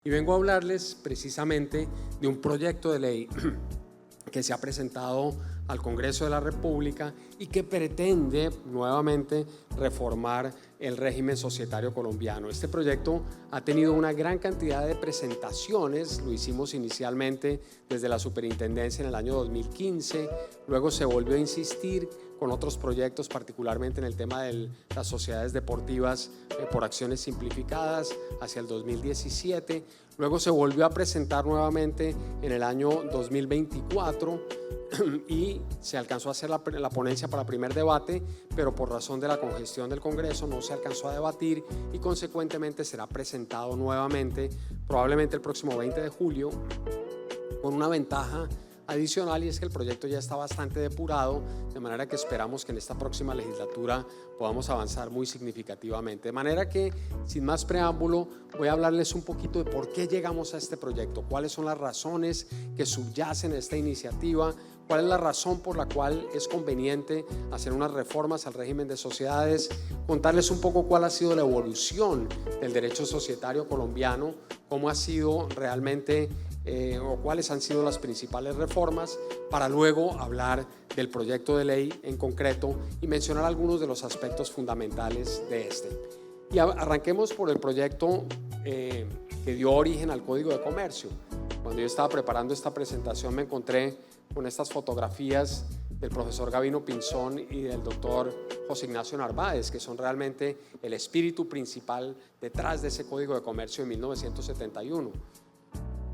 Y vengo a hablarles precisamente de un proyecto de ley que se ha presentado al Congreso de la República y que pretende nuevamente reformar el régimen societario colombiano. Este proyecto ha tenido una gran cantidad de presentaciones, lo hicimos inicialmente desde la superintendencia en el año 2015, luego se volvió a insistir con otros proyectos, particularmente en el tema de las sociedades deportivas por acciones simplificadas hacia el 2017, luego se volvió a presentar nuevamente en el año 2024 y se alcanzó a hacer la ponencia para primer debate, pero por razón de la congestión del Congreso no se alcanzó a debatir y consecuentemente será presentado nuevamente probablemente el próximo 20 de julio con una ventaja adicional, y es que el proyecto ya está bastante depurado, de manera que esperamos que en esta próxima legislatura podamos avanzar muy significativamente. De manera que, sin más preámbulo, voy a hablarles un poquito de por qué llegamos a este proyecto, cuáles son las razones que subyacen a esta iniciativa, cuál es la razón por la cual es conveniente hacer unas reformas al régimen de sociedades, contarles un poco cuál ha sido la evolución del derecho societario colombiano, cómo ha sido realmente o cuáles han sido las principales reformas, para luego hablar del proyecto de ley en concreto y mencionar algunos de los aspectos fundamentales de este. Y arranquemos por el proyecto que dio origen al Código de Comercio. Cuando yo estaba preparando esta presentación me encontré con estas fotografías del profesor Gavino Pinzón y del doctor José Ignacio Narváez, que son realmente el espíritu principal detrás de ese Código de Comercio de 1971.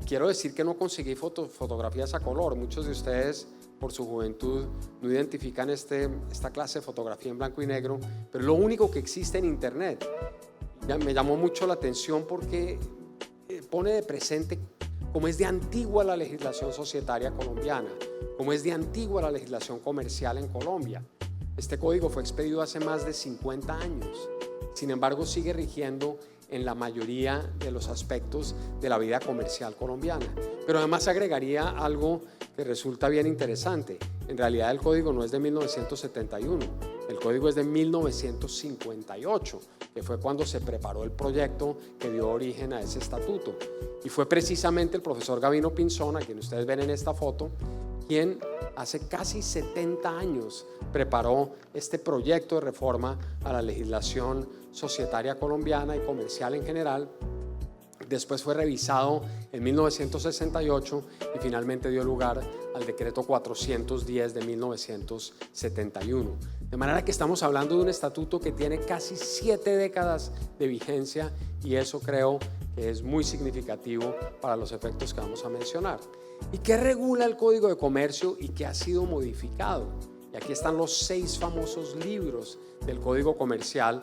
Quiero decir que no conseguí fotografías a color. Muchos de ustedes, por su juventud, no identifican esta clase de fotografía en blanco y negro, pero es lo único que existe en internet. Me llamó mucho la atención porque pone de presente cómo es de antigua la legislación societaria colombiana, cómo es de antigua la legislación comercial en Colombia. Este código fue expedido hace más de 50 años, sin embargo sigue rigiendo en la mayoría de los aspectos de la vida comercial colombiana. Pero además agregaría algo que resulta bien interesante. En realidad el código no es de 1971, el código es de 1958, que fue cuando se preparó el proyecto que dio origen a ese estatuto. Y fue precisamente el profesor Gavino Pinzón, a quien ustedes ven en esta foto, quien hace casi 70 años preparó este proyecto de reforma a la legislación societaria colombiana y comercial en general. Después fue revisado en 1968 y finalmente dio lugar al decreto 410 de 1971. De manera que estamos hablando de un estatuto que tiene casi 7 décadas de vigencia, y eso creo que es muy significativo para los efectos que vamos a mencionar. ¿Y qué regula el Código de Comercio y qué ha sido modificado? Y aquí están los 6 famosos libros del Código Comercial,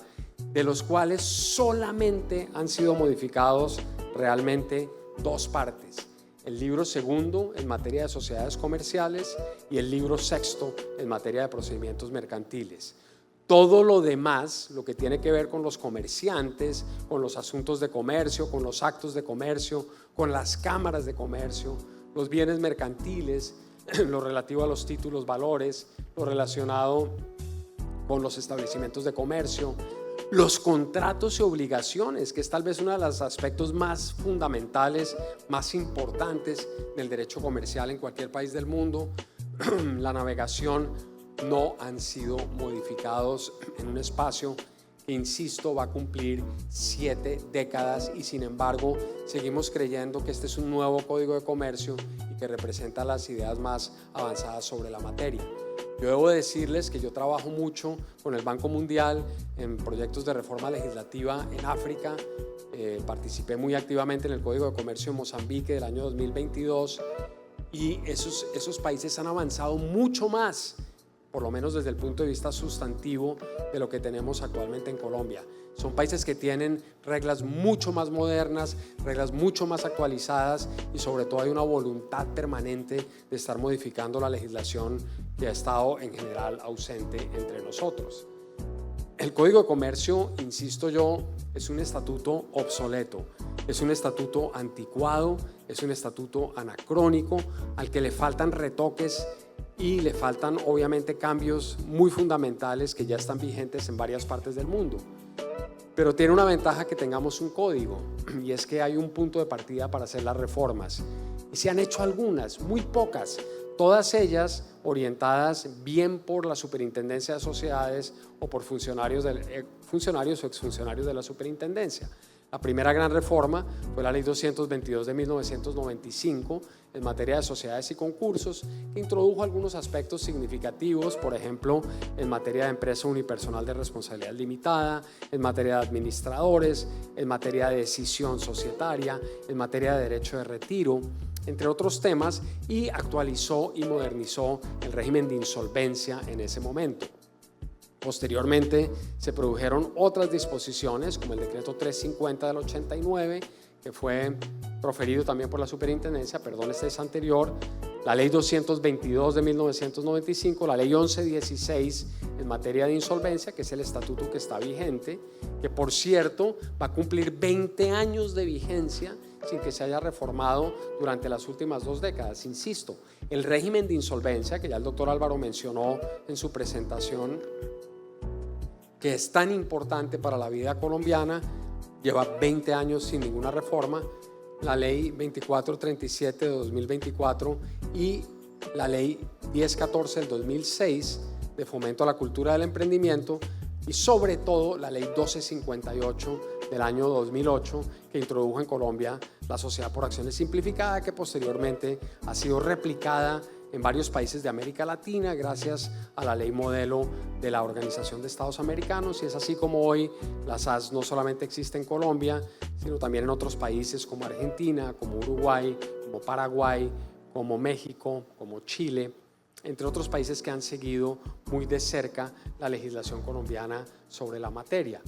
de los cuales solamente han sido modificados realmente 2 partes. El libro segundo en materia de sociedades comerciales y el libro sexto en materia de procedimientos mercantiles. Todo lo demás, lo que tiene que ver con los comerciantes, con los asuntos de comercio, con los actos de comercio, con las cámaras de comercio, los bienes mercantiles, lo relativo a los títulos, valores, lo relacionado con los establecimientos de comercio, los contratos y obligaciones, que es tal vez uno de los aspectos más fundamentales, más importantes del derecho comercial en cualquier país del mundo, la navegación, no han sido modificados en un espacio que, insisto, va a cumplir 7 décadas, y sin embargo seguimos creyendo que este es un nuevo Código de Comercio y que representa las ideas más avanzadas sobre la materia. Yo debo decirles que yo trabajo mucho con el Banco Mundial en proyectos de reforma legislativa en África. Participé muy activamente en el Código de Comercio en Mozambique del año 2022, y esos países han avanzado mucho más, por lo menos desde el punto de vista sustantivo, de lo que tenemos actualmente en Colombia. Son países que tienen reglas mucho más modernas, reglas mucho más actualizadas, y sobre todo hay una voluntad permanente de estar modificando la legislación que ha estado en general ausente entre nosotros. El Código de Comercio, insisto yo, es un estatuto obsoleto, es un estatuto anticuado, es un estatuto anacrónico al que le faltan retoques y le faltan obviamente cambios muy fundamentales que ya están vigentes en varias partes del mundo. pero tiene una ventaja que tengamos un código, y es que hay un punto de partida para hacer las reformas. Y se han hecho algunas, muy pocas, todas ellas orientadas bien por la Superintendencia de Sociedades o por funcionarios o exfuncionarios de la Superintendencia. La primera gran reforma fue la Ley 222 de 1995 en materia de sociedades y concursos, que introdujo algunos aspectos significativos, por ejemplo, en materia de empresa unipersonal de responsabilidad limitada, en materia de administradores, en materia de decisión societaria, en materia de derecho de retiro, entre otros temas, y actualizó y modernizó el régimen de insolvencia en ese momento. Posteriormente se produjeron otras disposiciones, como el decreto 350 del 89, que fue proferido también por la Superintendencia, perdón, este es anterior, la Ley 222 de 1995, la Ley 1116 en materia de insolvencia, que es el estatuto que está vigente, que por cierto va a cumplir 20 años de vigencia sin que se haya reformado durante las últimas 2 décadas. Insisto, el régimen de insolvencia, que ya el doctor Álvaro mencionó en su presentación, que es tan importante para la vida colombiana, lleva 20 años sin ninguna reforma. La ley 2437 de 2024 y la ley 1014 del 2006 de fomento a la cultura del emprendimiento, y sobre todo la ley 1258 del año 2008, que introdujo en Colombia la sociedad por acciones simplificada, que posteriormente ha sido replicada en varios países de América Latina gracias a la ley modelo de la Organización de Estados Americanos, y es así como hoy la SAS no solamente existe en Colombia, sino también en otros países como Argentina, como Uruguay, como Paraguay, como México, como Chile, entre otros países que han seguido muy de cerca la legislación colombiana sobre la materia.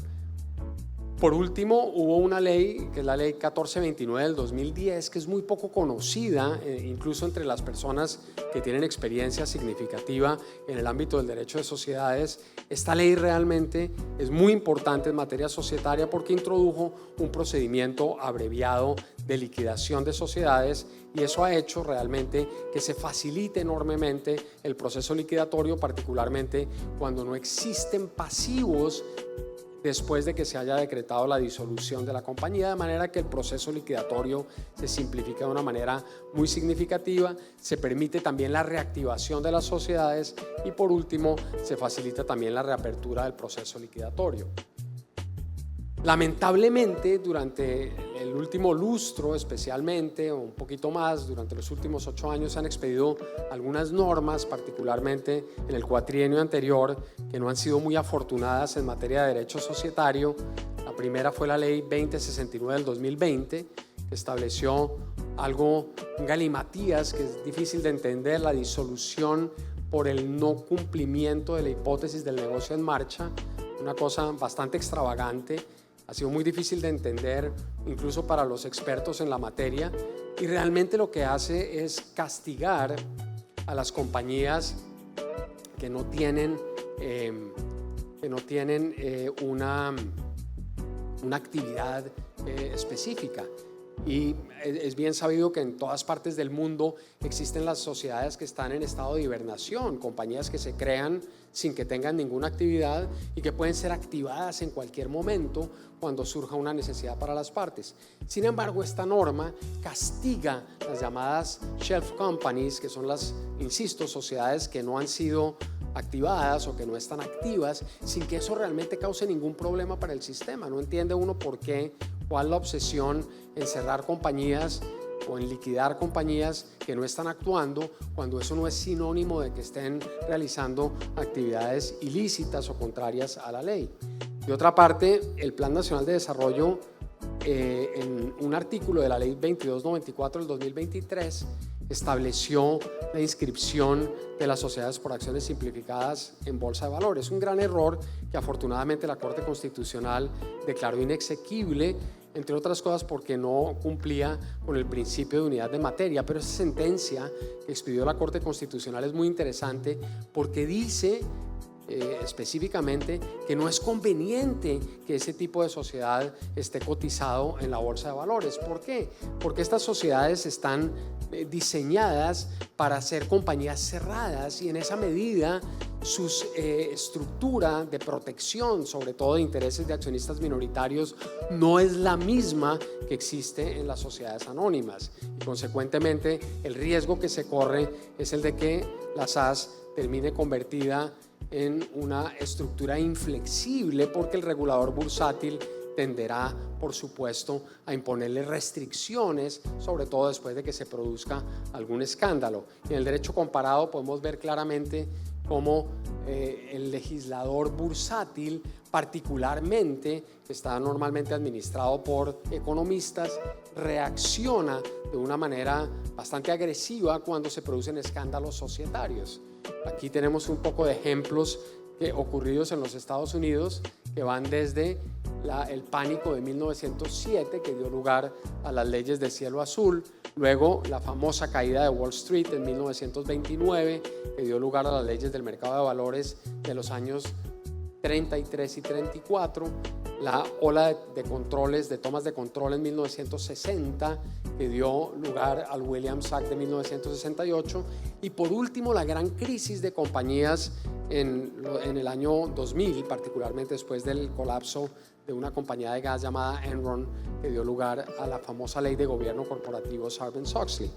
Por último, hubo una ley, que es la ley 1429 del 2010, que es muy poco conocida, incluso entre las personas que tienen experiencia significativa en el ámbito del derecho de sociedades. Esta ley realmente es muy importante en materia societaria porque introdujo un procedimiento abreviado de liquidación de sociedades, y eso ha hecho realmente que se facilite enormemente el proceso liquidatorio, particularmente cuando no existen pasivos después de que se haya decretado la disolución de la compañía, de manera que el proceso liquidatorio se simplifica de una manera muy significativa, se permite también la reactivación de las sociedades y por último se facilita también la reapertura del proceso liquidatorio. Lamentablemente, durante el último lustro especialmente, o un poquito más, durante los últimos 8 años se han expedido algunas normas, particularmente en el cuatrienio anterior, que no han sido muy afortunadas en materia de derecho societario. La primera fue la ley 2069 del 2020, que estableció algo, un galimatías que es difícil de entender, la disolución por el no cumplimiento de la hipótesis del negocio en marcha, una cosa bastante extravagante. Ha sido muy difícil de entender incluso para los expertos en la materia, y realmente lo que hace es castigar a las compañías que no tienen una actividad específica. Y es bien sabido que en todas partes del mundo existen las sociedades que están en estado de hibernación, compañías que se crean sin que tengan ninguna actividad y que pueden ser activadas en cualquier momento cuando surja una necesidad para las partes. Sin embargo, esta norma castiga las llamadas shelf companies, que son las, insisto, sociedades que no han sido activadas o que no están activas, sin que eso realmente cause ningún problema para el sistema. No entiende uno por qué, cuál la obsesión en cerrar compañías o en liquidar compañías que no están actuando, cuando eso no es sinónimo de que estén realizando actividades ilícitas o contrarias a la ley. De otra parte, el Plan Nacional de Desarrollo, en un artículo de la Ley 2294 del 2023, estableció la inscripción de las sociedades por acciones simplificadas en Bolsa de Valores. Un gran error que afortunadamente la Corte Constitucional declaró inexequible, entre otras cosas porque no cumplía con el principio de unidad de materia. Pero esa sentencia que expidió la Corte Constitucional es muy interesante porque dice específicamente que no es conveniente que ese tipo de sociedad esté cotizado en la Bolsa de Valores. ¿Por qué? Porque estas sociedades están diseñadas para ser compañías cerradas, y en esa medida su estructura de protección, sobre todo de intereses de accionistas minoritarios, no es la misma que existe en las sociedades anónimas. Y consecuentemente, el riesgo que se corre es el de que la SAS termine convertida en una estructura inflexible, porque el regulador bursátil tenderá, por supuesto, a imponerle restricciones, sobre todo después de que se produzca algún escándalo. Y en el derecho comparado podemos ver claramente cómo el legislador bursátil, particularmente, que está normalmente administrado por economistas, reacciona de una manera bastante agresiva cuando se producen escándalos societarios. Aquí tenemos un poco de ejemplos ocurridos en los Estados Unidos, que van desde el pánico de 1907, que dio lugar a las leyes del cielo azul, luego la famosa caída de Wall Street en 1929, que dio lugar a las leyes del mercado de valores de los años 33 y 34, la ola de controles, de tomas de control en 1960, que dio lugar al Williams Act de 1968, y por último la gran crisis de compañías en el año 2000, particularmente después del colapso de una compañía de gas llamada Enron, que dio lugar a la famosa ley de gobierno corporativo Sarbanes-Oxley.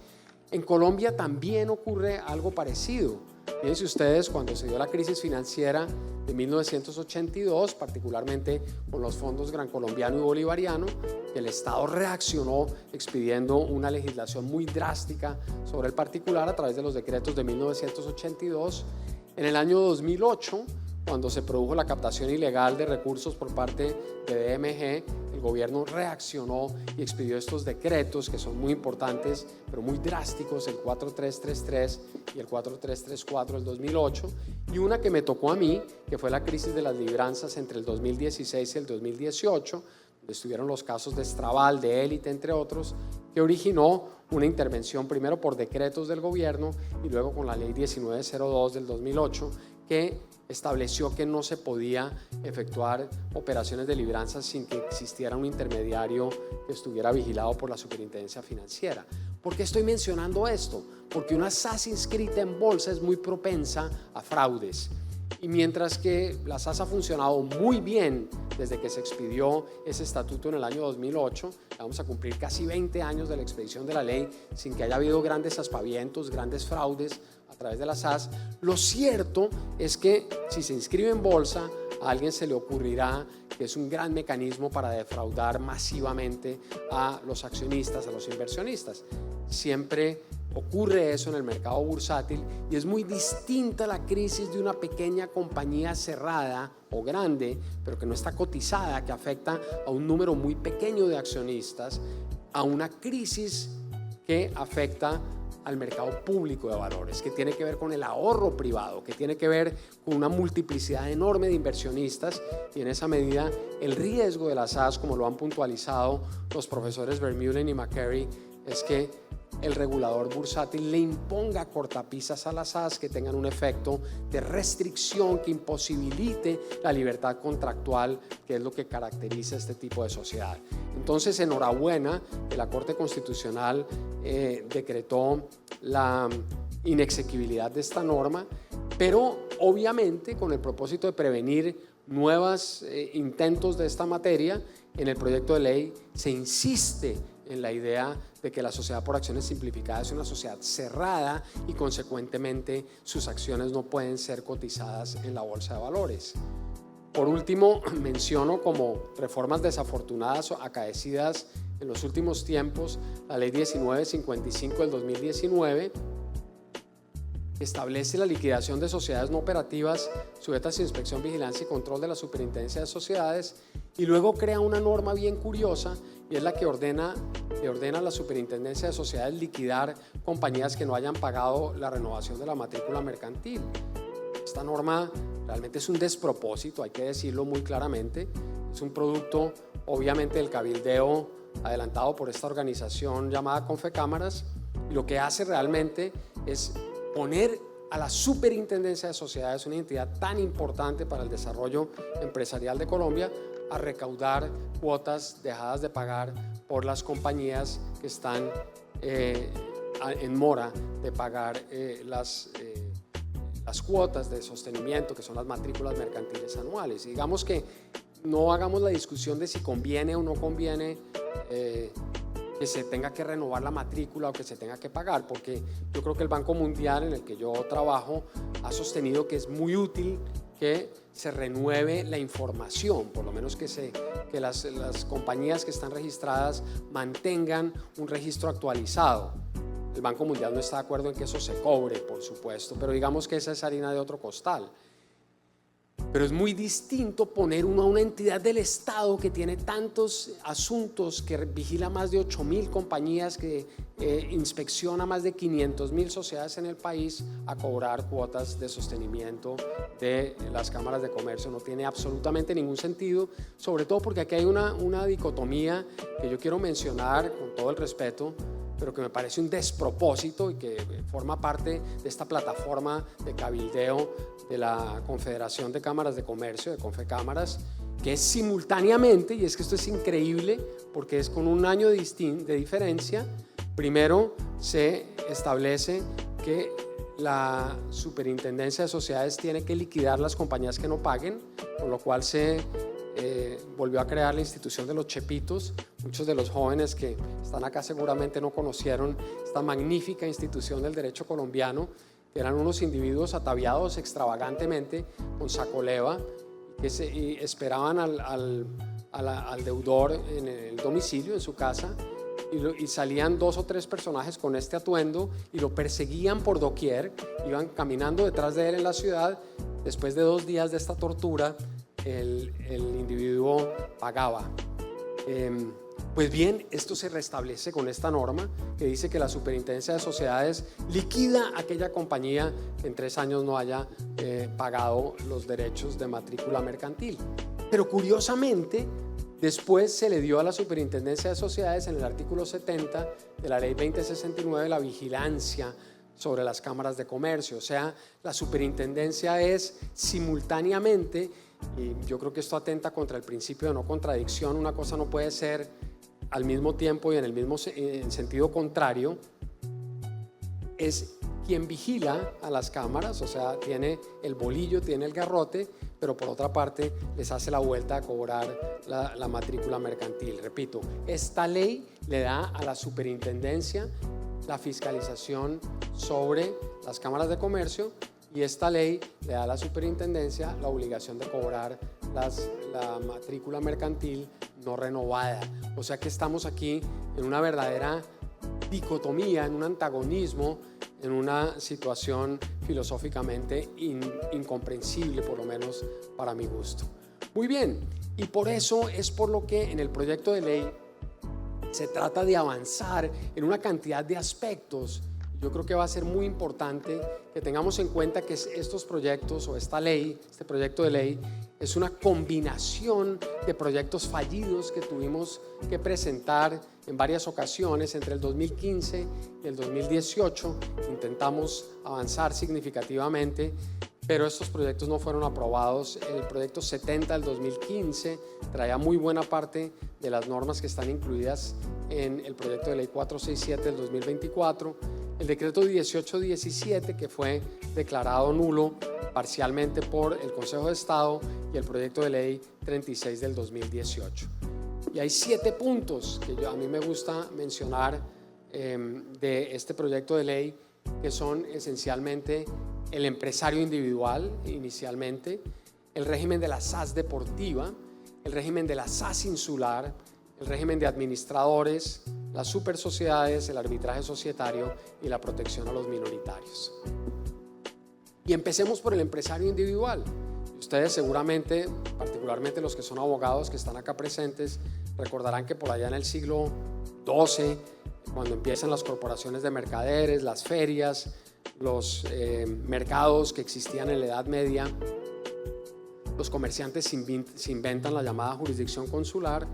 En Colombia también ocurre algo parecido. Fíjense ustedes, cuando se dio la crisis financiera de 1982, particularmente con los fondos Gran Colombiano y Bolivariano, el Estado reaccionó expidiendo una legislación muy drástica sobre el particular a través de los decretos de 1982. En el año 2008, cuando se produjo la captación ilegal de recursos por parte de BMG, el gobierno reaccionó y expidió estos decretos que son muy importantes, pero muy drásticos, el 4333 y el 4334 del 2008, y una que me tocó a mí, que fue la crisis de las libranzas entre el 2016 y el 2018, donde estuvieron los casos de Estraval, de Élite, entre otros, que originó una intervención primero por decretos del gobierno y luego con la ley 1902 del 2008, que estableció que no se podía efectuar operaciones de libranza sin que existiera un intermediario que estuviera vigilado por la Superintendencia Financiera. ¿Por qué estoy mencionando esto? Porque una SAS inscrita en bolsa es muy propensa a fraudes. Y mientras que la SAS ha funcionado muy bien desde que se expidió ese estatuto en el año 2008, vamos a cumplir casi 20 años de la expedición de la ley sin que haya habido grandes aspavientos, grandes fraudes a través de la SAS, lo cierto es que si se inscribe en bolsa, a alguien se le ocurrirá que es un gran mecanismo para defraudar masivamente a los accionistas, a los inversionistas. Siempre ocurre eso en el mercado bursátil y es muy distinta la crisis de una pequeña compañía cerrada o grande, pero que no está cotizada, que afecta a un número muy pequeño de accionistas, a una crisis que afecta al mercado público de valores, que tiene que ver con el ahorro privado, que tiene que ver con una multiplicidad enorme de inversionistas, y en esa medida el riesgo de las SAS, como lo han puntualizado los profesores Vermeulen y McCary, es que el regulador bursátil le imponga cortapisas a las SAS que tengan un efecto de restricción que imposibilite la libertad contractual, que es lo que caracteriza este tipo de sociedad. Entonces, enhorabuena que la Corte Constitucional decretó la inexequibilidad de esta norma, pero obviamente con el propósito de prevenir nuevos intentos de esta materia. En el proyecto de ley se insiste en la idea de que la sociedad por acciones simplificada es una sociedad cerrada y consecuentemente sus acciones no pueden ser cotizadas en la bolsa de valores. Por último, menciono como reformas desafortunadas o acaecidas en los últimos tiempos la ley 1955 del 2019, que establece la liquidación de sociedades no operativas sujetas a inspección, vigilancia y control de la Superintendencia de Sociedades, y luego crea una norma bien curiosa y es la que ordena a la Superintendencia de Sociedades liquidar compañías que no hayan pagado la renovación de la matrícula mercantil. Esta norma realmente es un despropósito, hay que decirlo muy claramente. Es un producto, obviamente, del cabildeo adelantado por esta organización llamada Confecámaras, y lo que hace realmente es poner a la Superintendencia de Sociedades, una entidad tan importante para el desarrollo empresarial de Colombia, a recaudar cuotas dejadas de pagar por las compañías que están en mora de pagar las las cuotas de sostenimiento, que son las matrículas mercantiles anuales. Y digamos que no hagamos la discusión de si conviene o no conviene que se tenga que renovar la matrícula o que se tenga que pagar, porque yo creo que el Banco Mundial, en el que yo trabajo, ha sostenido que es muy útil que se renueve la información, por lo menos que las compañías que están registradas mantengan un registro actualizado. El Banco Mundial no está de acuerdo en que eso se cobre, por supuesto, pero digamos que esa es harina de otro costal. Pero es muy distinto poner una entidad del Estado que tiene tantos asuntos, que vigila más de 8.000 compañías, que inspecciona más de 500.000 sociedades en el país, a cobrar cuotas de sostenimiento de las cámaras de comercio. No tiene absolutamente ningún sentido, sobre todo porque aquí hay una dicotomía que yo quiero mencionar con todo el respeto, pero que me parece un despropósito y que forma parte de esta plataforma de cabildeo de la Confederación de Cámaras de Comercio, de Confecámaras, que es simultáneamente, y es que esto es increíble porque es con un año de diferencia. Primero se establece que la Superintendencia de Sociedades tiene que liquidar las compañías que no paguen, con lo cual se volvió a crear la institución de los chepitos. Muchos de los jóvenes que están acá seguramente no conocieron esta magnífica institución del derecho colombiano, que eran unos individuos ataviados extravagantemente con sacoleva, y esperaban al deudor en el domicilio, en su casa, y salían 2 o 3 personajes con este atuendo y lo perseguían por doquier, iban caminando detrás de él en la ciudad. Después de 2 días de esta tortura, el individuo pagaba. Pues bien, esto se restablece con esta norma que dice que la Superintendencia de Sociedades liquida aquella compañía que en 3 años no haya pagado los derechos de matrícula mercantil. Pero curiosamente, después se le dio a la Superintendencia de Sociedades, en el artículo 70 de la Ley 2069, la vigilancia sobre las cámaras de comercio. O sea, la superintendencia es simultáneamente, y yo creo que esto atenta contra el principio de no contradicción, una cosa no puede ser al mismo tiempo y en el mismo sentido contrario, es quien vigila a las cámaras, o sea, tiene el bolillo, tiene el garrote, pero por otra parte les hace la vuelta a cobrar la matrícula mercantil. Repito, esta ley le da a la superintendencia la fiscalización sobre las cámaras de comercio, y esta ley le da a la superintendencia la obligación de cobrar la matrícula mercantil no renovada. O sea que estamos aquí en una verdadera dicotomía, en un antagonismo, en una situación filosóficamente incomprensible, por lo menos para mi gusto. Muy bien, y por eso es por lo que en el proyecto de ley se trata de avanzar en una cantidad de aspectos. Yo creo que va a ser muy importante que tengamos en cuenta que estos proyectos o esta ley, este proyecto de ley, es una combinación de proyectos fallidos que tuvimos que presentar en varias ocasiones entre el 2015 y el 2018. Intentamos avanzar significativamente, pero estos proyectos no fueron aprobados. El proyecto 70 del 2015 traía muy buena parte de las normas que están incluidas en el proyecto de ley 467 del 2024. El decreto 1817, que fue declarado nulo parcialmente por el Consejo de Estado, y el proyecto de ley 36 del 2018. Y hay 7 puntos que a mí me gusta mencionar de este proyecto de ley, que son esencialmente el empresario individual inicialmente, el régimen de la SAS deportiva, el régimen de la SAS insular, el régimen de administradores, las supersociedades, el arbitraje societario y la protección a los minoritarios. Y empecemos por el empresario individual. Ustedes seguramente, particularmente los que son abogados que están acá presentes, recordarán que por allá en el siglo XII, cuando empiezan las corporaciones de mercaderes, las ferias, los mercados que existían en la Edad Media, los comerciantes se inventan la llamada jurisdicción consular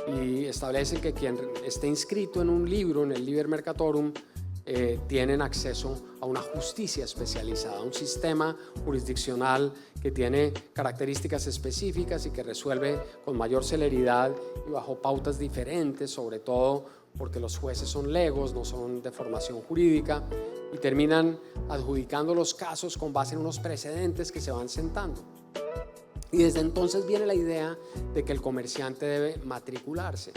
y establecen que quien esté inscrito en un libro, en el Liber Mercatorum, tienen acceso a una justicia especializada, un sistema jurisdiccional que tiene características específicas y que resuelve con mayor celeridad y bajo pautas diferentes, sobre todo porque los jueces son legos, no son de formación jurídica, y terminan adjudicando los casos con base en unos precedentes que se van sentando. Y desde entonces viene la idea de que el comerciante debe matricularse.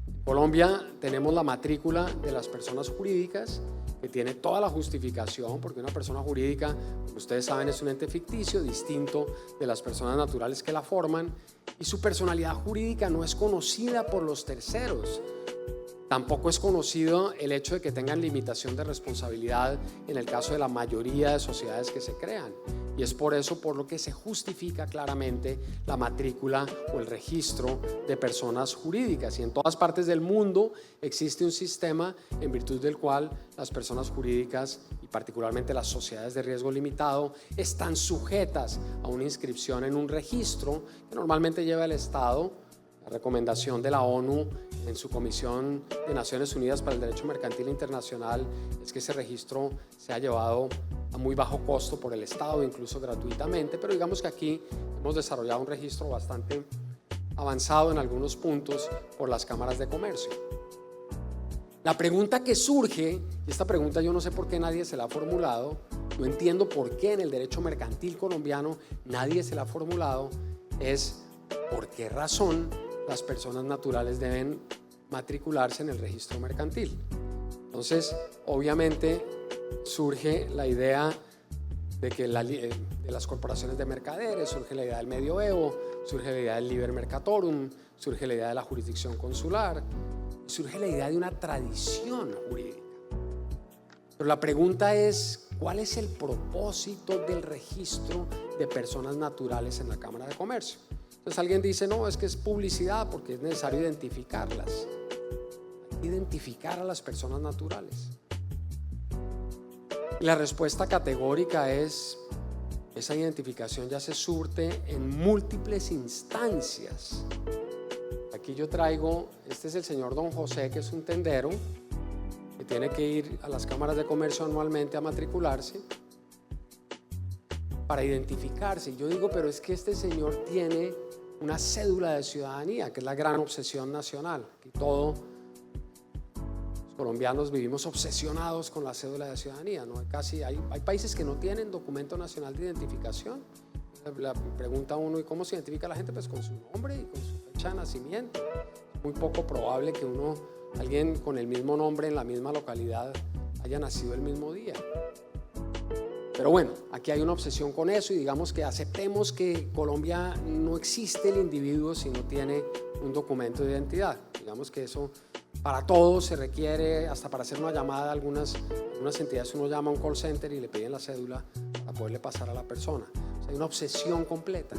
En Colombia tenemos la matrícula de las personas jurídicas, que tiene toda la justificación, porque una persona jurídica, como ustedes saben, es un ente ficticio distinto de las personas naturales que la forman, y su personalidad jurídica no es conocida por los terceros. Tampoco es conocido el hecho de que tengan limitación de responsabilidad en el caso de la mayoría de sociedades que se crean. Y es por eso por lo que se justifica claramente la matrícula o el registro de personas jurídicas. Y en todas partes del mundo existe un sistema en virtud del cual las personas jurídicas y particularmente las sociedades de riesgo limitado están sujetas a una inscripción en un registro que normalmente lleva el Estado. La recomendación de la ONU en su Comisión de Naciones Unidas para el Derecho Mercantil Internacional es que ese registro sea llevado a muy bajo costo por el Estado, incluso gratuitamente, pero digamos que aquí hemos desarrollado un registro bastante avanzado en algunos puntos por las cámaras de comercio. La pregunta que surge, y esta pregunta yo no sé por qué nadie se la ha formulado, no entiendo por qué en el derecho mercantil colombiano nadie se la ha formulado, es ¿por qué razón las personas naturales deben matricularse en el registro mercantil? Entonces, obviamente surge la idea de que de las corporaciones de mercaderes, surge la idea del medioevo, surge la idea del liber mercatorum, surge la idea de la jurisdicción consular, surge la idea de una tradición jurídica. Pero la pregunta es, ¿cuál es el propósito del registro de personas naturales en la Cámara de Comercio? Entonces alguien dice, no, es que es publicidad porque es necesario identificarlas. Identificar a las personas naturales. Y la respuesta categórica es, esa identificación ya se surte en múltiples instancias. Aquí yo traigo, este es el señor Don José, que es un tendero, que tiene que ir a las cámaras de comercio anualmente a matricularse para identificarse. Y yo digo, pero es que este señor tiene una cédula de ciudadanía, que es la gran obsesión nacional. Aquí todos los colombianos vivimos obsesionados con la cédula de ciudadanía, ¿no? Hay países que no tienen documento nacional de identificación. La pregunta uno, ¿y cómo se identifica a la gente? Pues con su nombre y con su fecha de nacimiento. Es muy poco probable que alguien con el mismo nombre en la misma localidad haya nacido el mismo día. Pero bueno, aquí hay una obsesión con eso y digamos que aceptemos que Colombia no existe el individuo si no tiene un documento de identidad. Digamos que eso para todos se requiere, hasta para hacer una llamada a algunas entidades uno llama a un call center y le piden la cédula para poderle pasar a la persona. O sea, hay una obsesión completa.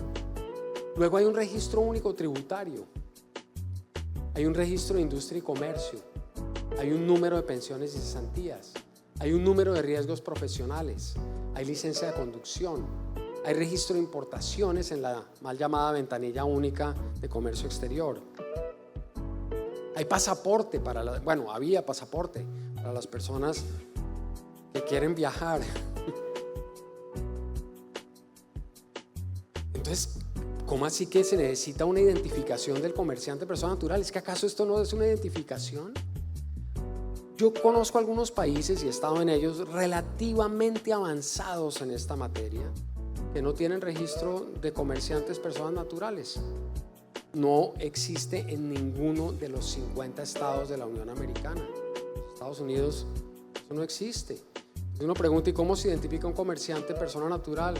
Luego hay un registro único tributario, hay un registro de industria y comercio, hay un número de pensiones y cesantías, hay un número de riesgos profesionales, hay licencia de conducción, hay registro de importaciones en la mal llamada ventanilla única de comercio exterior. Hay pasaporte había pasaporte para las personas que quieren viajar. Entonces, ¿cómo así que se necesita una identificación del comerciante persona natural? ¿Es que acaso esto no es una identificación? Yo conozco algunos países y he estado en ellos relativamente avanzados en esta materia que no tienen registro de comerciantes personas naturales. No existe en ninguno de los 50 estados de la Unión Americana. En Estados Unidos eso no existe. Entonces uno pregunta, ¿y cómo se identifica un comerciante persona natural?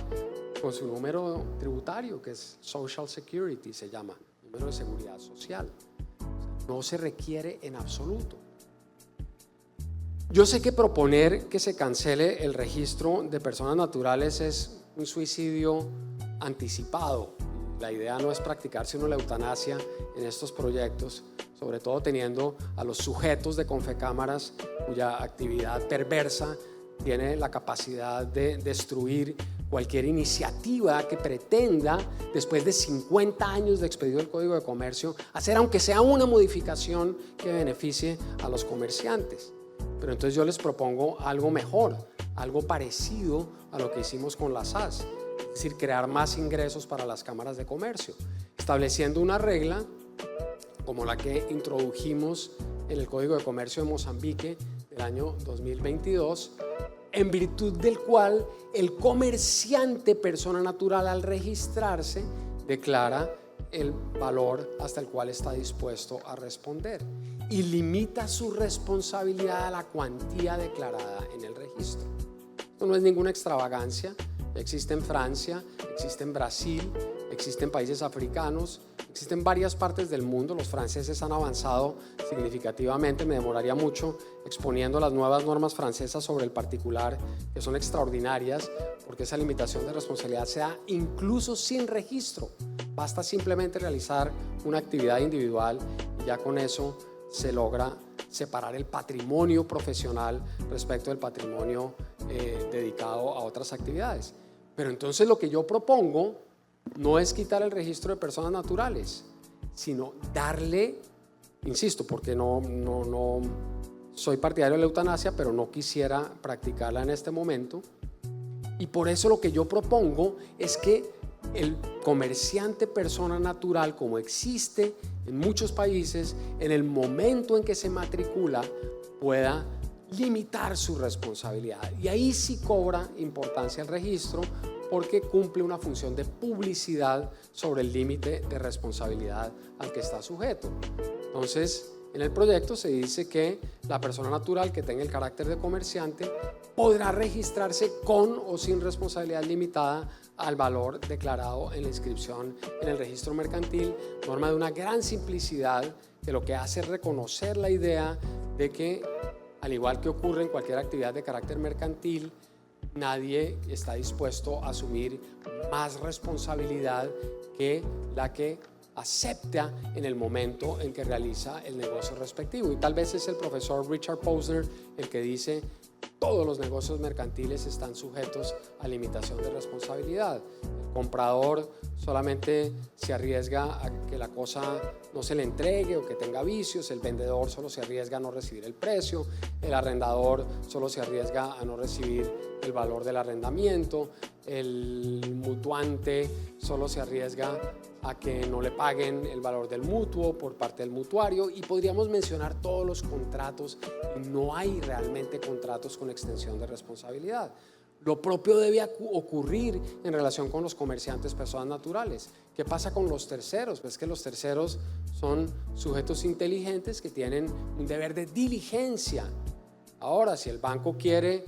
Con su número tributario, que es Social Security, se llama, número de seguridad social. O sea, no se requiere en absoluto. Yo sé que proponer que se cancele el registro de personas naturales es un suicidio anticipado. La idea no es practicar sino la eutanasia en estos proyectos, sobre todo teniendo a los sujetos de Confecámaras cuya actividad perversa tiene la capacidad de destruir cualquier iniciativa que pretenda, después de 50 años de expedido del Código de Comercio, hacer aunque sea una modificación que beneficie a los comerciantes. Pero entonces yo les propongo algo mejor, algo parecido a lo que hicimos con la SAS, es decir, crear más ingresos para las cámaras de comercio, estableciendo una regla como la que introdujimos en el Código de Comercio de Mozambique del año 2022, en virtud del cual el comerciante, persona natural, al registrarse, declara el valor hasta el cual está dispuesto a responder y limita su responsabilidad a la cuantía declarada en el registro. Esto no es ninguna extravagancia. Existe en Francia, existe en Brasil, existe en países africanos, existe en varias partes del mundo. Los franceses han avanzado significativamente. Me demoraría mucho exponiendo las nuevas normas francesas sobre el particular, que son extraordinarias, porque esa limitación de responsabilidad se da incluso sin registro. Basta simplemente realizar una actividad individual y ya con eso se logra separar el patrimonio profesional respecto del patrimonio dedicado a otras actividades. Pero entonces lo que yo propongo no es quitar el registro de personas naturales, sino darle, insisto, porque no soy partidario de la eutanasia, pero no quisiera practicarla en este momento. Y por eso lo que yo propongo es que el comerciante persona natural, como existe en muchos países, en el momento en que se matricula, pueda limitar su responsabilidad. Y ahí sí cobra importancia el registro, porque cumple una función de publicidad sobre el límite de responsabilidad al que está sujeto. Entonces, en el proyecto se dice que la persona natural que tenga el carácter de comerciante podrá registrarse con o sin responsabilidad limitada al valor declarado en la inscripción en el registro mercantil, norma de una gran simplicidad que lo que hace es reconocer la idea de que, al igual que ocurre en cualquier actividad de carácter mercantil, nadie está dispuesto a asumir más responsabilidad que la que acepta en el momento en que realiza el negocio respectivo. Y tal vez es el profesor Richard Posner el que dice: todos los negocios mercantiles están sujetos a limitación de responsabilidad. El comprador solamente se arriesga a que la cosa no se le entregue o que tenga vicios. El vendedor solo se arriesga a no recibir el precio. El arrendador solo se arriesga a no recibir el valor del arrendamiento. El mutuante solo se arriesga a que no le paguen el valor del mutuo por parte del mutuario, y podríamos mencionar todos los contratos, y no hay realmente contratos con extensión de responsabilidad. Lo propio debe ocurrir en relación con los comerciantes personas naturales. ¿Qué pasa con los terceros? Pues que los terceros son sujetos inteligentes que tienen un deber de diligencia. Ahora, si el banco quiere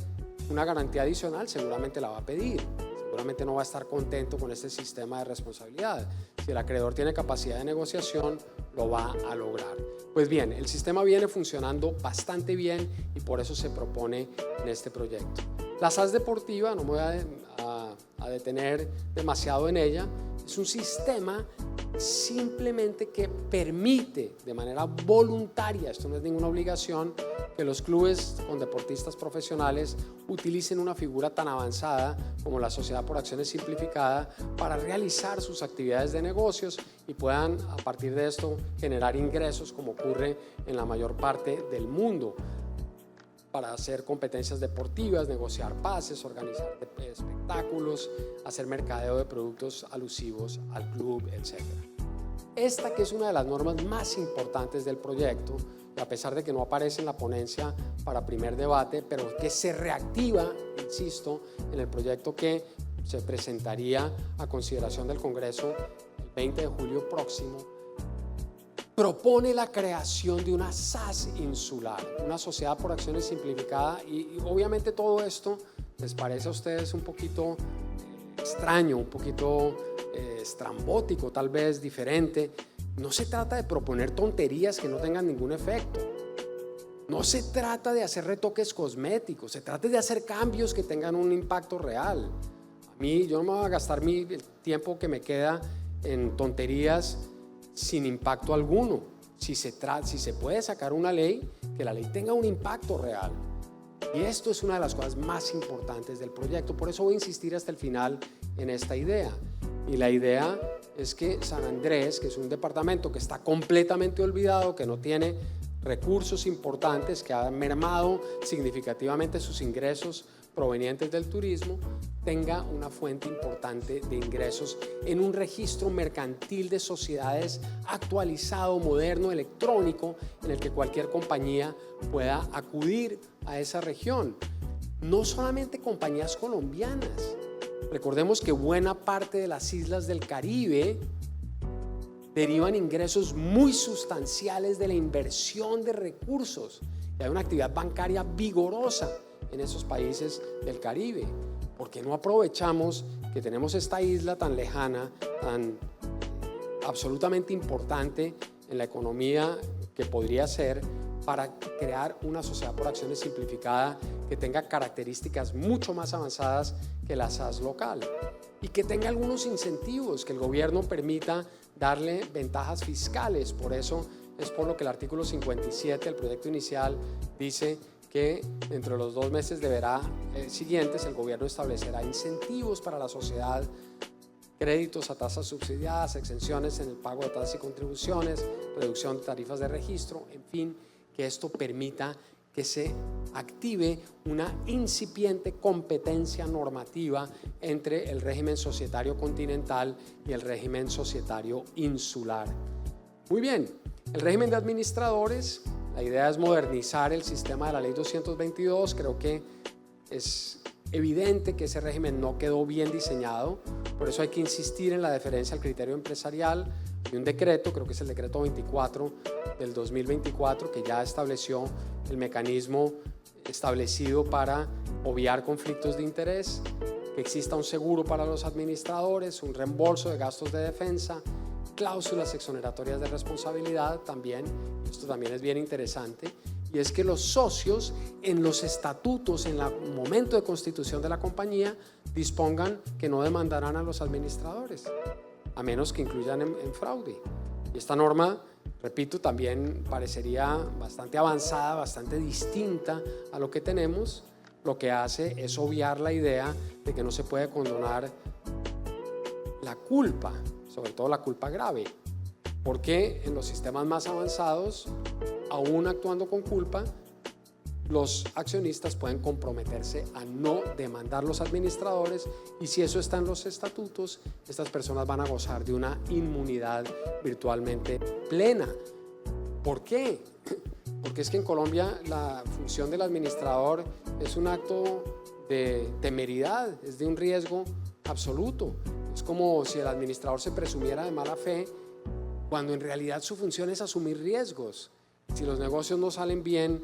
una garantía adicional, seguramente la va a pedir. Seguramente no va a estar contento con este sistema de responsabilidad. Si el acreedor tiene capacidad de negociación, lo va a lograr. Pues bien, el sistema viene funcionando bastante bien y por eso se propone en este proyecto. La SAS deportiva, no me voy a detener demasiado en ella, es un sistema simplemente que permite de manera voluntaria, esto no es ninguna obligación, que los clubes con deportistas profesionales utilicen una figura tan avanzada como la Sociedad por Acciones Simplificada para realizar sus actividades de negocios y puedan a partir de esto generar ingresos, como ocurre en la mayor parte del mundo, para hacer competencias deportivas, negociar pases, organizar espectáculos, hacer mercadeo de productos alusivos al club, etc. Esta, que es una de las normas más importantes del proyecto, y a pesar de que no aparece en la ponencia para primer debate, pero que se reactiva, insisto, en el proyecto que se presentaría a consideración del Congreso el 20 de julio próximo, propone la creación de una SAS insular, una sociedad por acciones simplificada, y obviamente todo esto les parece a ustedes un poquito extraño, un poquito estrambótico, tal vez diferente. No se trata de proponer tonterías que no tengan ningún efecto. No se trata de hacer retoques cosméticos, se trata de hacer cambios que tengan un impacto real. A mí, yo no me voy a gastar el tiempo que me queda en tonterías sin impacto alguno. Si se puede sacar una ley, que la ley tenga un impacto real. Y esto es una de las cosas más importantes del proyecto. Por eso voy a insistir hasta el final en esta idea. Y la idea es que San Andrés, que es un departamento que está completamente olvidado, que no tiene recursos importantes, que ha mermado significativamente sus ingresos provenientes del turismo, tenga una fuente importante de ingresos en un registro mercantil de sociedades actualizado, moderno, electrónico, en el que cualquier compañía pueda acudir a esa región. No solamente compañías colombianas. Recordemos que buena parte de las islas del Caribe derivan ingresos muy sustanciales de la inversión de recursos. Y hay una actividad bancaria vigorosa en esos países del Caribe. ¿Por qué no aprovechamos que tenemos esta isla tan lejana, tan absolutamente importante en la economía que podría ser, para crear una sociedad por acciones simplificada que tenga características mucho más avanzadas que la SAS local y que tenga algunos incentivos, que el gobierno permita darle ventajas fiscales? Por eso es por lo que el artículo 57 del proyecto inicial dice que dentro de los 2 meses siguientes el gobierno establecerá incentivos para la sociedad, créditos a tasas subsidiadas, exenciones en el pago de tasas y contribuciones, reducción de tarifas de registro, en fin, que esto permita que se active una incipiente competencia normativa entre el régimen societario continental y el régimen societario insular. Muy bien, el régimen de administradores, la idea es modernizar el sistema de la ley 222. Creo que es evidente que ese régimen no quedó bien diseñado, por eso hay que insistir en la deferencia al criterio empresarial. Hay un decreto, creo que es el decreto 24 del 2024, que ya estableció el mecanismo establecido para obviar conflictos de interés, que exista un seguro para los administradores, un reembolso de gastos de defensa, cláusulas exoneratorias de responsabilidad también. Esto también es bien interesante, y es que los socios en los estatutos, en el momento de constitución de la compañía, dispongan que no demandarán a los administradores, a menos que incluyan en fraude. Y esta norma, repito, también parecería bastante avanzada, bastante distinta a lo que tenemos. Lo que hace es obviar la idea de que no se puede condonar la culpa, sobre todo la culpa grave, porque en los sistemas más avanzados, aún actuando con culpa, los accionistas pueden comprometerse a no demandar a los administradores, y si eso está en los estatutos, estas personas van a gozar de una inmunidad virtualmente plena. ¿Por qué? Porque es que en Colombia la función del administrador es un acto de temeridad, es de un riesgo absoluto. Es como si el administrador se presumiera de mala fe, cuando en realidad su función es asumir riesgos. Si los negocios no salen bien,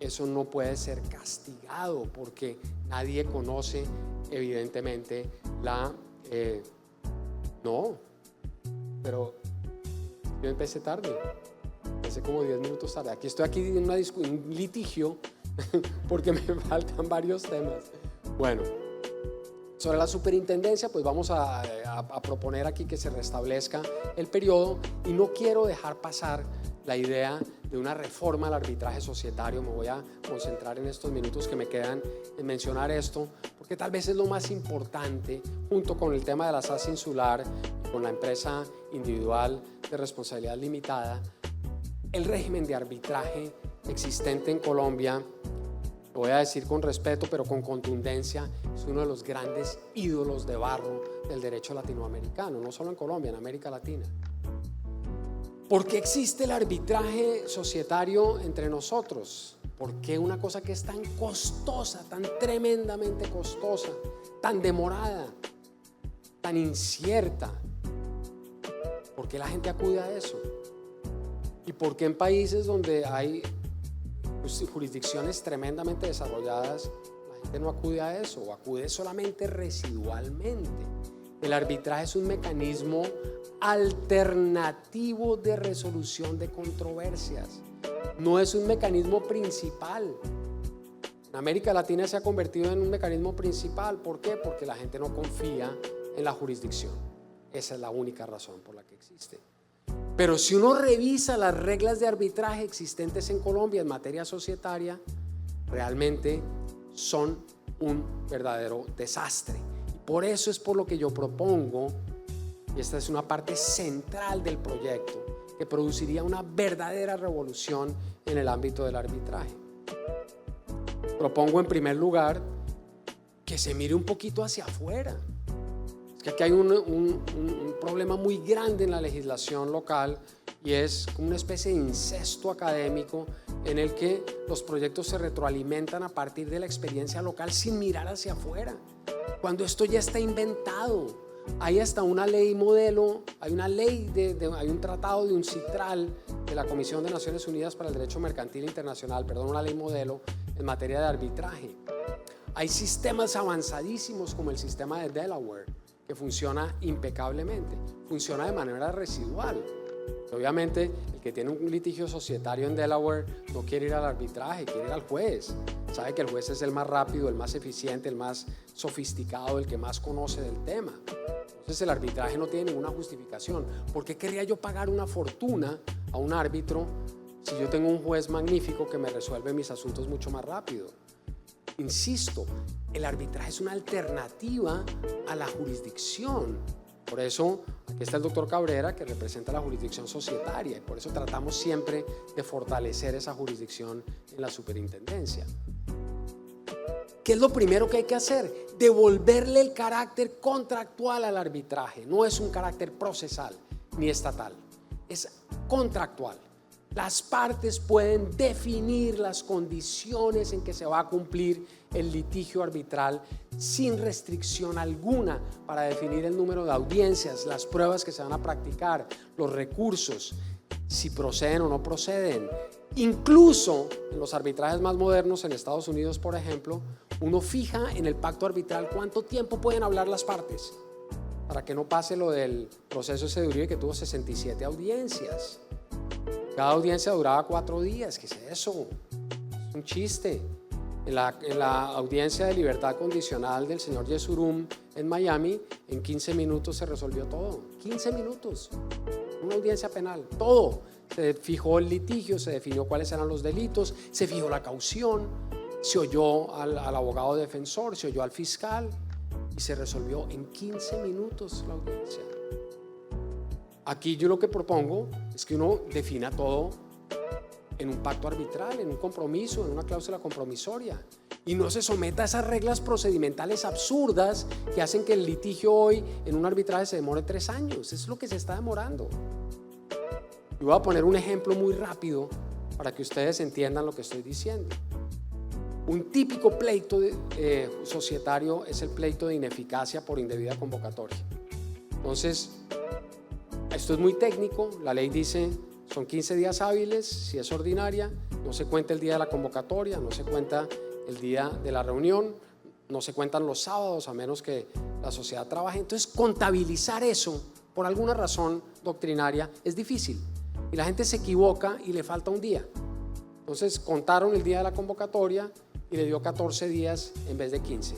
eso no puede ser castigado, porque nadie conoce evidentemente no, pero yo empecé tarde, empecé como 10 minutos tarde. Aquí estoy en un litigio porque me faltan varios temas. Bueno, sobre la superintendencia, pues vamos a proponer aquí que se restablezca el periodo, y no quiero dejar pasar la idea de una reforma al arbitraje societario. Me voy a concentrar en estos minutos que me quedan en mencionar esto, porque tal vez es lo más importante, junto con el tema de la SAS insular y con la empresa individual de responsabilidad limitada. El régimen de arbitraje existente en Colombia, lo voy a decir con respeto pero con contundencia, es uno de los grandes ídolos de barro del derecho latinoamericano, no solo en Colombia, en América Latina. ¿Por qué existe el arbitraje societario entre nosotros? ¿Por qué una cosa que es tan costosa, tan tremendamente costosa, tan demorada, tan incierta? ¿Por qué la gente acude a eso? ¿Y por qué en países donde hay jurisdicciones tremendamente desarrolladas la gente no acude a eso, o acude solamente residualmente? El arbitraje es un mecanismo alternativo de resolución de controversias, no es un mecanismo principal. En América Latina se ha convertido en un mecanismo principal. ¿Por qué? Porque la gente no confía en la jurisdicción. Esa es la única razón por la que existe. Pero si uno revisa las reglas de arbitraje existentes en Colombia en materia societaria, realmente son un verdadero desastre. Y por eso es por lo que yo propongo, y esta es una parte central del proyecto, que produciría una verdadera revolución en el ámbito del arbitraje. Propongo en primer lugar que se mire un poquito hacia afuera. Es que aquí hay un problema muy grande en la legislación local y es como una especie de incesto académico en el que los proyectos se retroalimentan a partir de la experiencia local sin mirar hacia afuera, cuando esto ya está inventado. Hay hasta una ley modelo, hay una ley, hay un tratado de UNCITRAL de la Comisión de Naciones Unidas para el Derecho Mercantil Internacional, una ley modelo en materia de arbitraje. Hay sistemas avanzadísimos como el sistema de Delaware, que funciona impecablemente, funciona de manera residual. Obviamente, el que tiene un litigio societario en Delaware no quiere ir al arbitraje, quiere ir al juez. Sabe que el juez es el más rápido, el más eficiente, el más sofisticado, el que más conoce del tema. Entonces el arbitraje no tiene ninguna justificación. ¿Por qué querría yo pagar una fortuna a un árbitro si yo tengo un juez magnífico que me resuelve mis asuntos mucho más rápido? Insisto, el arbitraje es una alternativa a la jurisdicción. Por eso, aquí está el doctor Cabrera, que representa la jurisdicción societaria, y por eso tratamos siempre de fortalecer esa jurisdicción en la superintendencia. ¿Qué es lo primero que hay que hacer? Devolverle el carácter contractual al arbitraje. No es un carácter procesal ni estatal, es contractual. Las partes pueden definir las condiciones en que se va a cumplir el litigio arbitral sin restricción alguna para definir el número de audiencias, las pruebas que se van a practicar, los recursos, si proceden o no proceden. Incluso en los arbitrajes más modernos en Estados Unidos, por ejemplo, uno fija en el pacto arbitral cuánto tiempo pueden hablar las partes para que no pase lo del proceso ese de Uribe que tuvo 67 audiencias. Cada audiencia duraba 4 días. ¿Qué es eso? Es un chiste. En la audiencia de libertad condicional del señor Yesurum en Miami, en 15 minutos se resolvió todo. 15 minutos. Una audiencia penal. Todo. Se fijó el litigio, se definió cuáles eran los delitos, se fijó la caución, se oyó al abogado defensor, se oyó al fiscal y se resolvió en 15 minutos la audiencia. Aquí yo lo que propongo es que uno defina todo en un pacto arbitral, en un compromiso, en una cláusula compromisoria y no se someta a esas reglas procedimentales absurdas que hacen que el litigio hoy en un arbitraje se demore 3 años. Eso es lo que se está demorando. Y voy a poner un ejemplo muy rápido para que ustedes entiendan lo que estoy diciendo. Un típico pleito societario es el pleito de ineficacia por indebida convocatoria. Entonces, esto es muy técnico. La ley dice son 15 días hábiles si es ordinaria, no se cuenta el día de la convocatoria, no se cuenta el día de la reunión, no se cuentan los sábados a menos que la sociedad trabaje. Entonces, contabilizar eso por alguna razón doctrinaria es difícil. Y la gente se equivoca y le falta un día. Entonces contaron el día de la convocatoria y le dio 14 días en vez de 15.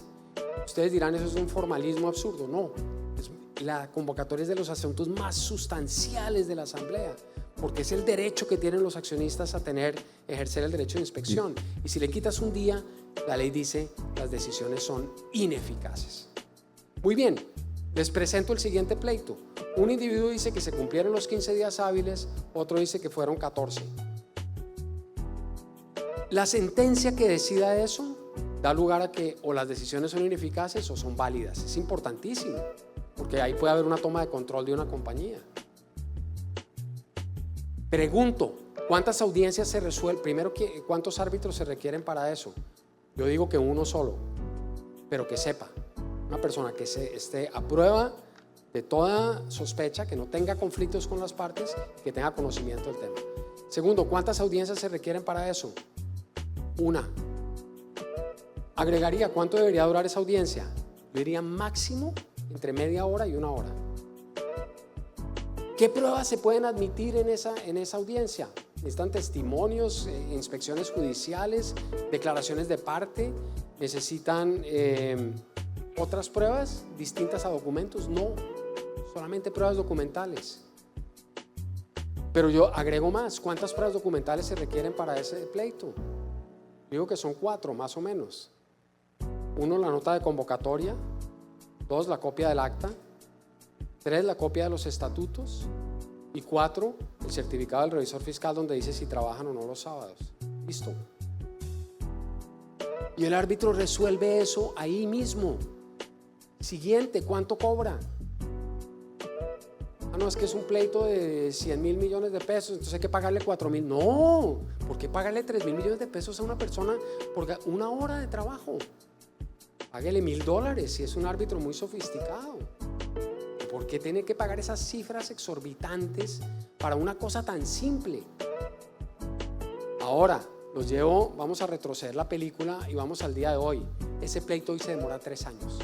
Ustedes dirán, eso es un formalismo absurdo. No, la convocatoria es de los asuntos más sustanciales de la asamblea, porque es el derecho que tienen los accionistas a ejercer el derecho de inspección. Y si le quitas un día, la ley dice las decisiones son ineficaces. Muy bien, les presento el siguiente pleito. Un individuo dice que se cumplieron los 15 días hábiles, otro dice que fueron 14. La sentencia que decida eso da lugar a que o las decisiones son ineficaces o son válidas. Es importantísimo, porque ahí puede haber una toma de control de una compañía. Pregunto, ¿cuántas audiencias se resuelven? Primero, ¿cuántos árbitros se requieren para eso? Yo digo que uno solo, pero que sepa. Una persona que esté a prueba de toda sospecha, que no tenga conflictos con las partes, que tenga conocimiento del tema. Segundo, ¿cuántas audiencias se requieren para eso? Una. Agregaría, ¿cuánto debería durar esa audiencia? Yo diría máximo entre media hora y 1 hora. ¿Qué pruebas se pueden admitir en esa audiencia? ¿Necesitan testimonios, inspecciones judiciales, declaraciones de parte? ¿Necesitan otras pruebas distintas a documentos? No, solamente pruebas documentales. Pero yo agrego más. ¿Cuántas pruebas documentales se requieren para ese pleito? Digo que son 4 más o menos. 1, la nota de convocatoria. 2, la copia del acta. 3, la copia de los estatutos. Y 4, el certificado del revisor fiscal donde dice si trabajan o no los sábados. Listo. Y el árbitro resuelve eso ahí mismo. Siguiente, ¿cuánto cobra? No, es que es un pleito de 100.000 millones de pesos, entonces hay que pagarle 4.000. No, ¿por qué pagarle 3.000 millones de pesos a una persona por una hora de trabajo? Páguele $1.000 si es un árbitro muy sofisticado. ¿Por qué tiene que pagar esas cifras exorbitantes para una cosa tan simple? Ahora, vamos a retroceder la película y vamos al día de hoy. Ese pleito hoy se demora 3 años.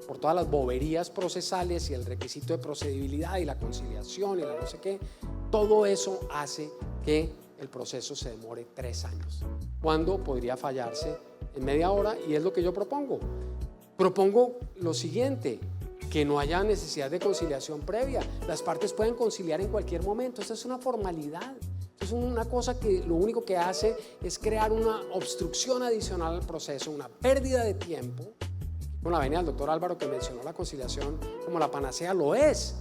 Por todas las boberías procesales y el requisito de procedibilidad y la conciliación y la no sé qué, todo eso hace que el proceso se demore 3 años. ¿Cuándo podría fallarse? En media hora, y es lo que yo propongo. Propongo lo siguiente: que no haya necesidad de conciliación previa. Las partes pueden conciliar en cualquier momento. Esta es una formalidad. Esto es una cosa que lo único que hace es crear una obstrucción adicional al proceso, una pérdida de tiempo. Con la venia del doctor Álvaro, que mencionó la conciliación como la panacea, lo es,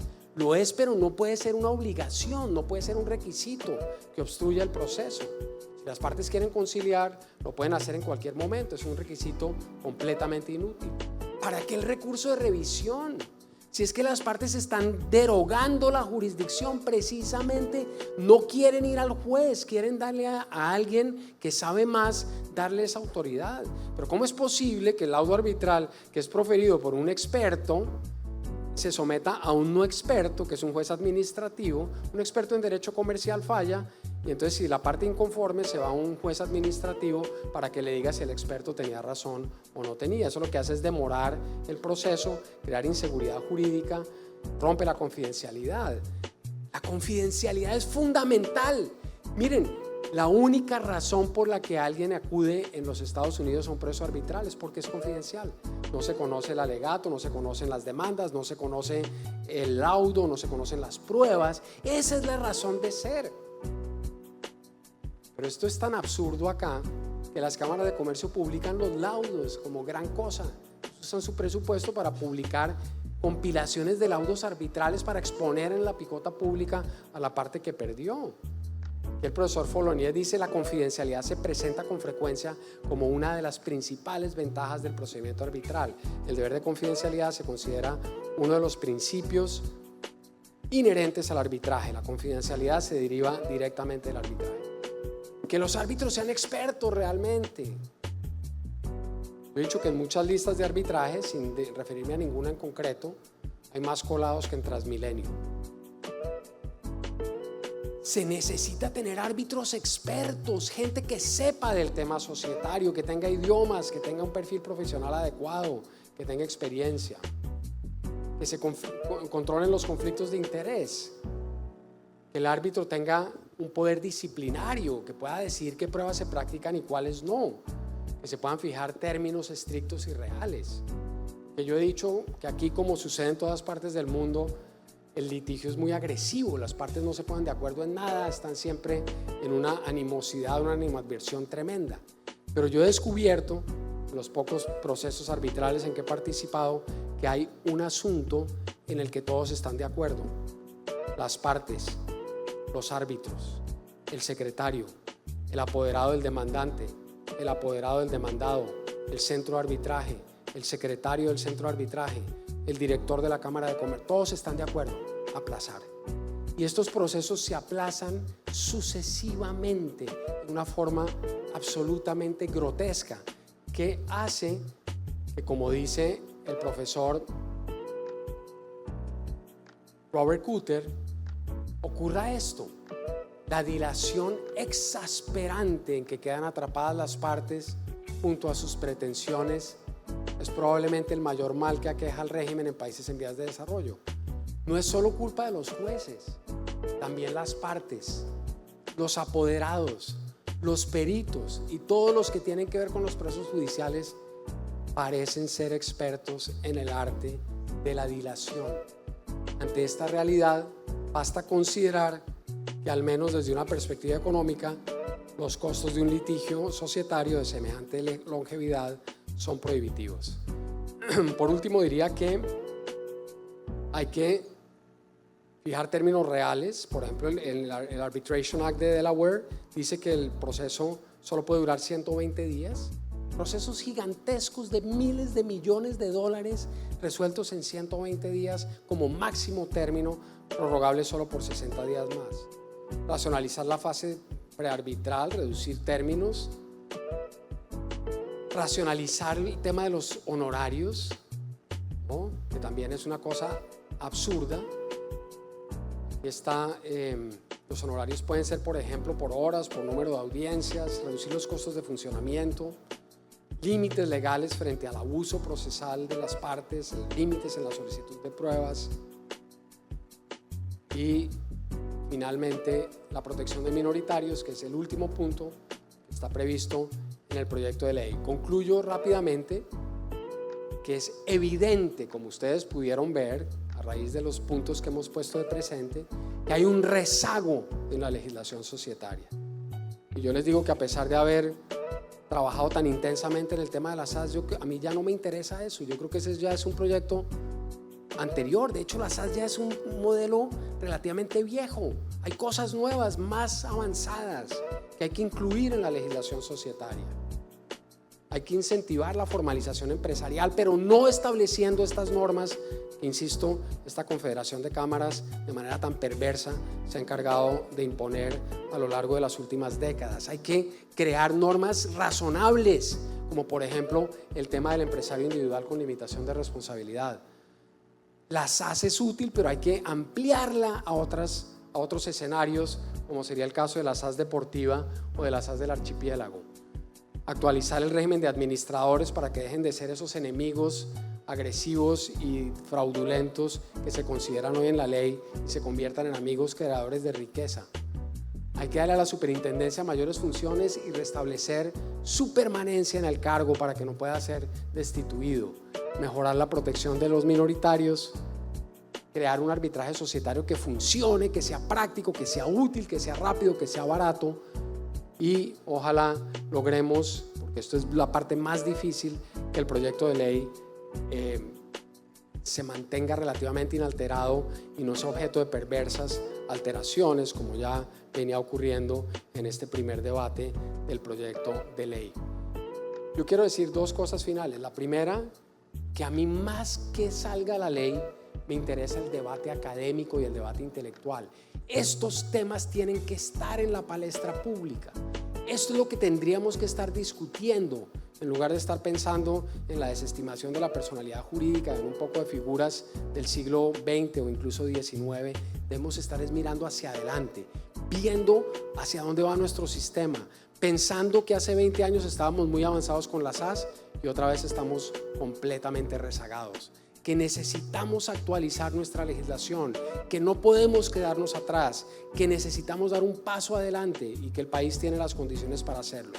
pero no puede ser una obligación, no puede ser un requisito que obstruya el proceso. Si las partes quieren conciliar, lo pueden hacer en cualquier momento, es un requisito completamente inútil. ¿Para qué el recurso de revisión? Si es que las partes están derogando la jurisdicción, precisamente no quieren ir al juez, quieren darle a alguien que sabe más, darle esa autoridad. Pero ¿cómo es posible que el laudo arbitral, que es proferido por un experto, se someta a un no experto, que es un juez administrativo? Un experto en derecho comercial falla, y entonces si la parte inconforme se va a un juez administrativo para que le diga si el experto tenía razón o no tenía. Eso lo que hace es demorar el proceso, crear inseguridad jurídica, rompe la confidencialidad. La confidencialidad es fundamental. Miren, la única razón por la que alguien acude en los Estados Unidos a un proceso arbitral es porque es confidencial. No se conoce el alegato, no se conocen las demandas, no se conoce el laudo, no se conocen las pruebas. Esa es la razón de ser. Pero esto es tan absurdo acá que las cámaras de comercio publican los laudos como gran cosa. Usan su presupuesto para publicar compilaciones de laudos arbitrales para exponer en la picota pública a la parte que perdió. El profesor Follonier dice: la confidencialidad se presenta con frecuencia como una de las principales ventajas del procedimiento arbitral. El deber de confidencialidad se considera uno de los principios inherentes al arbitraje. La confidencialidad se deriva directamente del arbitraje. Que los árbitros sean expertos realmente. He dicho que en muchas listas de arbitraje, sin referirme a ninguna en concreto, hay más colados que en Transmilenio. Se necesita tener árbitros expertos, gente que sepa del tema societario, que tenga idiomas, que tenga un perfil profesional adecuado, que tenga experiencia, que se controlen los conflictos de interés, que el árbitro tenga un poder disciplinario, que pueda decir qué pruebas se practican y cuáles no, que se puedan fijar términos estrictos y reales. Que yo he dicho que aquí, como sucede en todas partes del mundo, el litigio es muy agresivo, las partes no se ponen de acuerdo en nada, están siempre en una animosidad, una animadversión tremenda. Pero yo he descubierto, en los pocos procesos arbitrales en que he participado, que hay un asunto en el que todos están de acuerdo. Las partes, los árbitros, el secretario, el apoderado del demandante, el apoderado del demandado, el centro de arbitraje, el secretario del centro de arbitraje, el director de la Cámara de Comercio, todos están de acuerdo, aplazar. Y estos procesos se aplazan sucesivamente de una forma absolutamente grotesca, que hace que, como dice el profesor Robert Kutter, ocurra esto: la dilación exasperante en que quedan atrapadas las partes junto a sus pretensiones es probablemente el mayor mal que aqueja al régimen en países en vías de desarrollo. No es solo culpa de los jueces, también las partes, los apoderados, los peritos y todos los que tienen que ver con los procesos judiciales parecen ser expertos en el arte de la dilación. Ante esta realidad, basta considerar que, al menos desde una perspectiva económica, los costos de un litigio societario de semejante longevidad son prohibitivos. Por último, diría que hay que Fijar términos reales, por ejemplo, el Arbitration Act de Delaware dice que el proceso solo puede durar 120 días. Procesos gigantescos de miles de millones de dólares resueltos en 120 días como máximo término, prorrogable solo por 60 días más. Racionalizar la fase prearbitral, reducir términos. Racionalizar el tema de los honorarios, ¿no? Que también es una cosa absurda. Los honorarios pueden ser, por ejemplo, por horas, por número de audiencias, reducir los costos de funcionamiento, límites legales frente al abuso procesal de las partes, límites en la solicitud de pruebas y finalmente la protección de minoritarios, que es el último punto que está previsto en el proyecto de ley. Concluyo rápidamente que es evidente, como ustedes pudieron ver a raíz de los puntos que hemos puesto de presente, que hay un rezago en la legislación societaria. Y yo les digo que a pesar de haber trabajado tan intensamente en el tema de las SAS, a mí ya no me interesa eso. Yo creo que ese ya es un proyecto anterior. De hecho, la SAS ya es un modelo relativamente viejo. Hay cosas nuevas, más avanzadas, que hay que incluir en la legislación societaria. Hay que incentivar la formalización empresarial, pero no estableciendo estas normas que, insisto, esta Confederación de Cámaras de manera tan perversa se ha encargado de imponer a lo largo de las últimas décadas. Hay que crear normas razonables, como por ejemplo el tema del empresario individual con limitación de responsabilidad. La SAS es útil, pero hay que ampliarla a otros escenarios, como sería el caso de la SAS deportiva o de la SAS del archipiélago. Actualizar el régimen de administradores para que dejen de ser esos enemigos agresivos y fraudulentos que se consideran hoy en la ley y se conviertan en amigos creadores de riqueza. Hay que darle a la superintendencia mayores funciones y restablecer su permanencia en el cargo para que no pueda ser destituido. Mejorar la protección de los minoritarios, crear un arbitraje societario que funcione, que sea práctico, que sea útil, que sea rápido, que sea barato. Y ojalá logremos, porque esto es la parte más difícil, que el proyecto de ley se mantenga relativamente inalterado y no sea objeto de perversas alteraciones, como ya venía ocurriendo en este primer debate del proyecto de ley. Yo quiero decir dos cosas finales. La primera, que a mí más que salga la ley, me interesa el debate académico y el debate intelectual. Estos temas tienen que estar en la palestra pública. Esto es lo que tendríamos que estar discutiendo, en lugar de estar pensando en la desestimación de la personalidad jurídica, en un poco de figuras del siglo XX o incluso XIX. Debemos estar mirando hacia adelante, viendo hacia dónde va nuestro sistema, pensando que hace 20 años estábamos muy avanzados con las SAS y otra vez estamos completamente rezagados. Que necesitamos actualizar nuestra legislación, que no podemos quedarnos atrás, que necesitamos dar un paso adelante y que el país tiene las condiciones para hacerlo.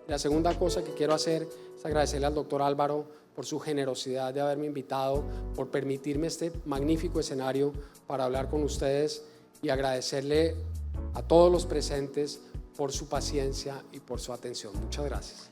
La segunda cosa que quiero hacer es agradecerle al doctor Álvaro por su generosidad de haberme invitado, por permitirme este magnífico escenario para hablar con ustedes y agradecerle a todos los presentes por su paciencia y por su atención. Muchas gracias.